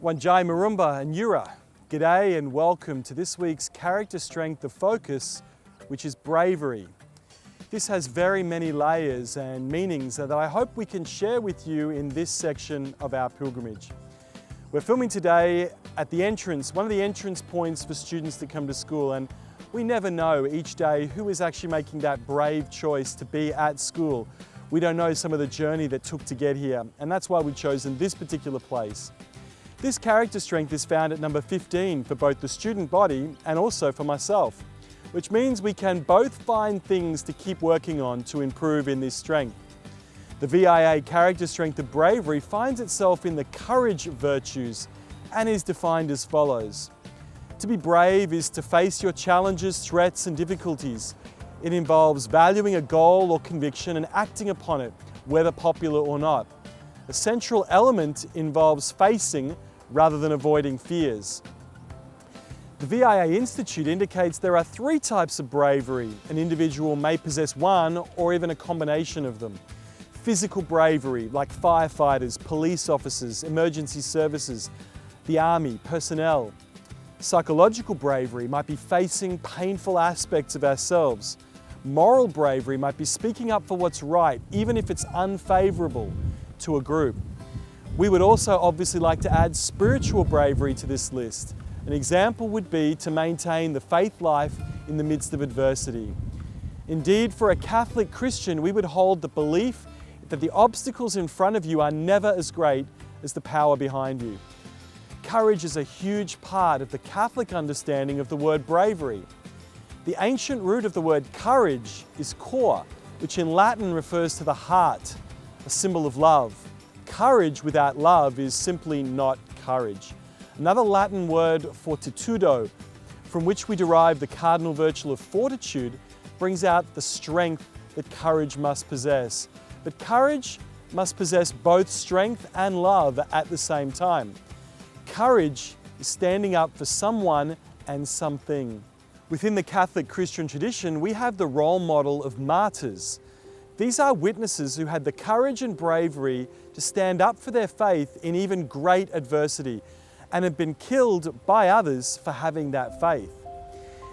Wanjai Marumba and Yura. G'day and welcome to this week's Character Strength of Focus, which is bravery. This has very many layers and meanings that I hope we can share with you in this section of our pilgrimage. We're filming today at the entrance, one of the entrance points for students that come to school, and we never know each day who is actually making that brave choice to be at school. We don't know some of the journey that took to get here, and that's why we've chosen this particular place. This character strength is found at number 15 for both the student body and also for myself, which means we can both find things to keep working on to improve in this strength. The VIA character strength of bravery finds itself in the courage virtues and is defined as follows. To be brave is to face your challenges, threats and difficulties. It involves valuing a goal or conviction and acting upon it, whether popular or not. A central element involves facing rather than avoiding fears. The VIA Institute indicates there are 3 types of bravery. An individual may possess one or even a combination of them. Physical bravery, like firefighters, police officers, emergency services, the army, personnel. Psychological bravery might be facing painful aspects of ourselves. Moral bravery might be speaking up for what's right, even if it's unfavorable to a group. We would also obviously like to add spiritual bravery to this list. An example would be to maintain the faith life in the midst of adversity. Indeed, for a Catholic Christian, we would hold the belief that the obstacles in front of you are never as great as the power behind you. Courage is a huge part of the Catholic understanding of the word bravery. The ancient root of the word courage is cor, which in Latin refers to the heart, a symbol of love. Courage without love is simply not courage. Another Latin word, fortitudo, from which we derive the cardinal virtue of fortitude, brings out the strength that courage must possess. But courage must possess both strength and love at the same time. Courage is standing up for someone and something. Within the Catholic Christian tradition, we have the role model of martyrs. These are witnesses who had the courage and bravery to stand up for their faith in even great adversity and have been killed by others for having that faith.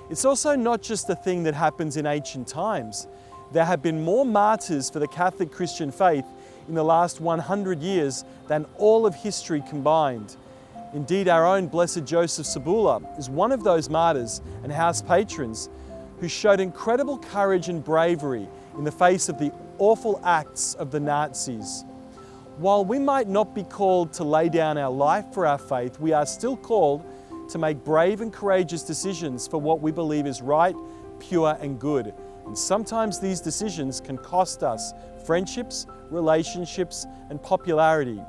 It's also not just a thing that happens in ancient times. There have been more martyrs for the Catholic Christian faith in the last 100 years than all of history combined. Indeed, our own Blessed Joseph Sabula is one of those martyrs and house patrons who showed incredible courage and bravery in the face of the awful acts of the Nazis. While we might not be called to lay down our life for our faith, we are still called to make brave and courageous decisions for what we believe is right, pure and good. And sometimes these decisions can cost us friendships, relationships and popularity.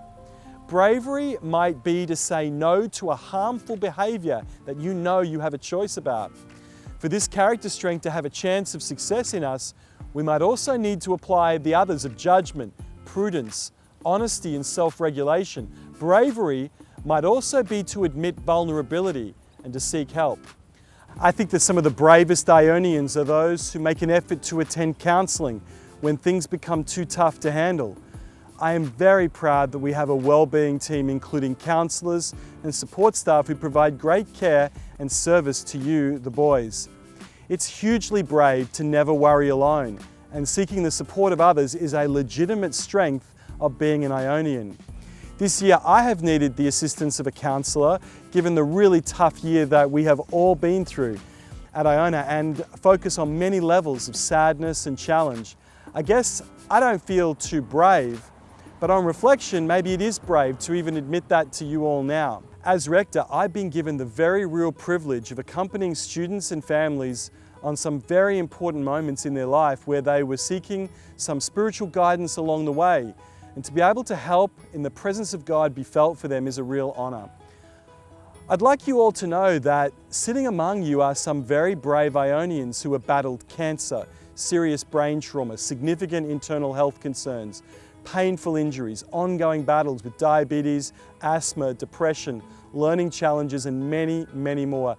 Bravery might be to say no to a harmful behaviour that you know you have a choice about. For this character strength to have a chance of success in us, we might also need to apply the others of judgment, prudence, honesty and self-regulation. Bravery might also be to admit vulnerability and to seek help. I think that some of the bravest Ionians are those who make an effort to attend counselling when things become too tough to handle. I am very proud that we have a wellbeing team including counsellors and support staff who provide great care and service to you, the boys. It's hugely brave to never worry alone, and seeking the support of others is a legitimate strength of being an Ionian. This year I have needed the assistance of a counsellor given the really tough year that we have all been through at Iona and focus on many levels of sadness and challenge. I guess I don't feel too brave, but on reflection, maybe it is brave to even admit that to you all now. As rector, I've been given the very real privilege of accompanying students and families on some very important moments in their life where they were seeking some spiritual guidance along the way. And to be able to help in the presence of God be felt for them is a real honour. I'd like you all to know that sitting among you are some very brave Ionians who have battled cancer, serious brain trauma, significant internal health concerns, painful injuries, ongoing battles with diabetes, asthma, depression, learning challenges and many, many more.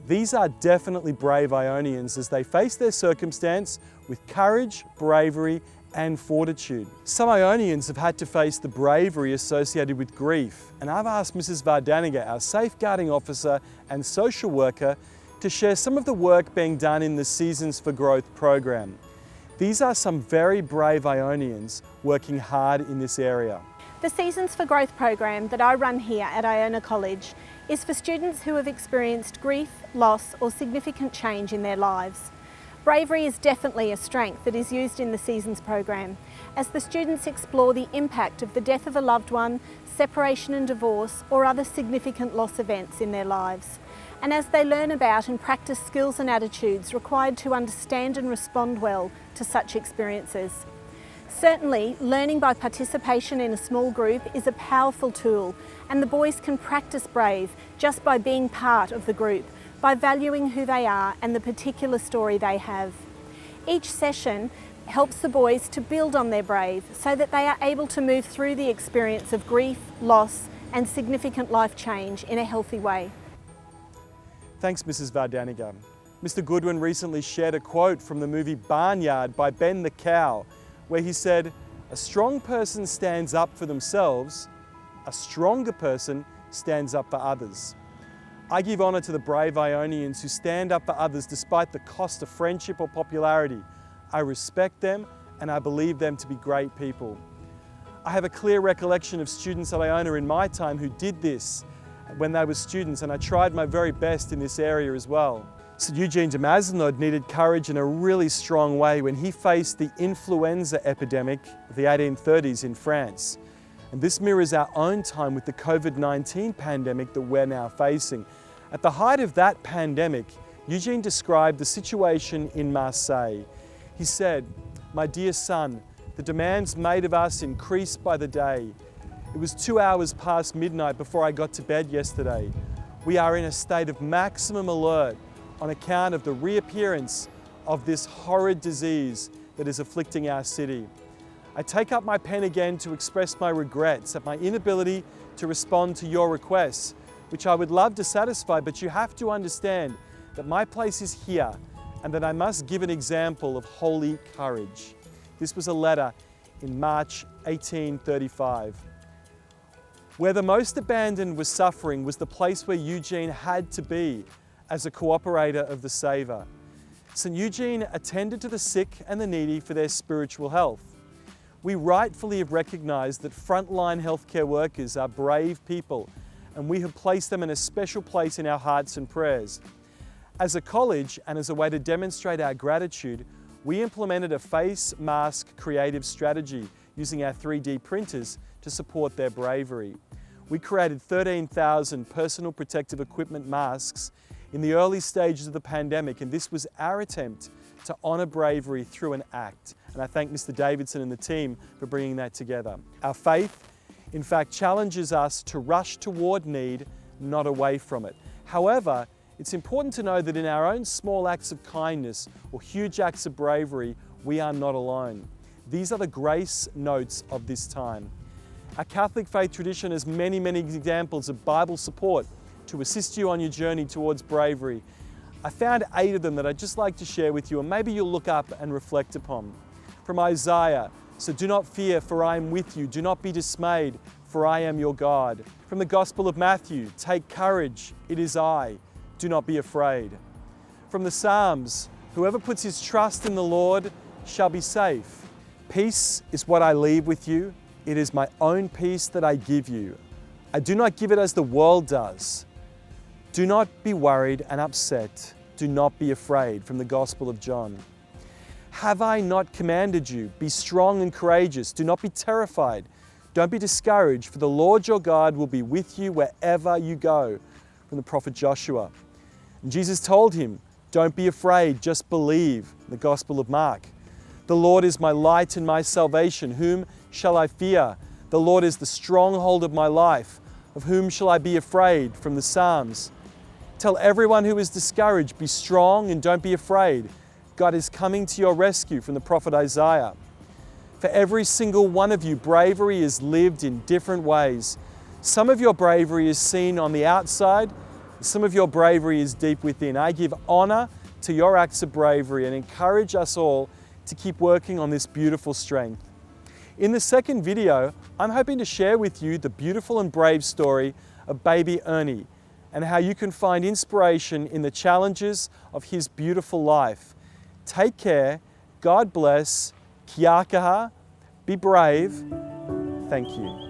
These are definitely brave Ionians as they face their circumstance with courage, bravery and fortitude. Some Ionians have had to face the bravery associated with grief, and I've asked Mrs. Vardaniga, our safeguarding officer and social worker, to share some of the work being done in the Seasons for Growth program. These are some very brave Ionians working hard in this area. The Seasons for Growth program that I run here at Iona College is for students who have experienced grief, loss or significant change in their lives. Bravery is definitely a strength that is used in the Seasons program as the students explore the impact of the death of a loved one, separation and divorce or other significant loss events in their lives, and as they learn about and practice skills and attitudes required to understand and respond well to such experiences. Certainly, learning by participation in a small group is a powerful tool, and the boys can practice brave just by being part of the group, by valuing who they are and the particular story they have. Each session helps the boys to build on their brave so that they are able to move through the experience of grief, loss and significant life change in a healthy way. Thanks, Mrs. Vardaniga. Mr. Goodwin recently shared a quote from the movie Barnyard by Ben the Cow, where he said, "A strong person stands up for themselves, a stronger person stands up for others." I give honour to the brave Ionians who stand up for others despite the cost of friendship or popularity. I respect them and I believe them to be great people. I have a clear recollection of students at Iona in my time who did this when they were students, and I tried my very best in this area as well. St. Eugene de Mazenod needed courage in a really strong way when he faced the influenza epidemic of the 1830s in France. And this mirrors our own time with the COVID-19 pandemic that we're now facing. At the height of that pandemic, Eugene described the situation in Marseille. He said, "My dear son, the demands made of us increased by the day. It was 2 hours past midnight before I got to bed yesterday. We are in a state of maximum alert on account of the reappearance of this horrid disease that is afflicting our city. I take up my pen again to express my regrets at my inability to respond to your requests, which I would love to satisfy, but you have to understand that my place is here and that I must give an example of holy courage." This was a letter in March 1835. Where the most abandoned was suffering was the place where Eugene had to be as a cooperator of the Saviour. St. Eugene attended to the sick and the needy for their spiritual health. We rightfully have recognised that frontline healthcare workers are brave people, and we have placed them in a special place in our hearts and prayers. As a college, and as a way to demonstrate our gratitude, we implemented a face mask creative strategy using our 3D printers to support their bravery. We created 13,000 personal protective equipment masks in the early stages of the pandemic, and this was our attempt to honour bravery through an act. And I thank Mr. Davidson and the team for bringing that together. Our faith, in fact, challenges us to rush toward need, not away from it. However, it's important to know that in our own small acts of kindness or huge acts of bravery, we are not alone. These are the grace notes of this time. Our Catholic faith tradition has many examples of Bible support to assist you on your journey towards bravery. I found 8 of them that I'd just like to share with you, and maybe you'll look up and reflect upon. From Isaiah, "So do not fear, for I am with you. Do not be dismayed, for I am your God." From the Gospel of Matthew, "Take courage, it is I. Do not be afraid." From the Psalms, "Whoever puts his trust in the Lord shall be safe. Peace is what I leave with you. It is my own peace that I give you. I do not give it as the world does. Do not be worried and upset. Do not be afraid." From the Gospel of John. "Have I not commanded you? Be strong and courageous. Do not be terrified. Don't be discouraged, for the Lord your God will be with you wherever you go." From the prophet Joshua. And Jesus told him, "Don't be afraid, just believe." The Gospel of Mark. "The Lord is my light and my salvation. Whom shall I fear? The Lord is the stronghold of my life. Of whom shall I be afraid?" From the Psalms. "Tell everyone who is discouraged, be strong and don't be afraid. God is coming to your rescue." From the prophet Isaiah. For every single one of you, bravery is lived in different ways. Some of your bravery is seen on the outside, some of your bravery is deep within. I give honour to your acts of bravery and encourage us all to keep working on this beautiful strength. In the second video, I'm hoping to share with you the beautiful and brave story of baby Ernie and how you can find inspiration in the challenges of his beautiful life. Take care, God bless, kia kaha, be brave, thank you.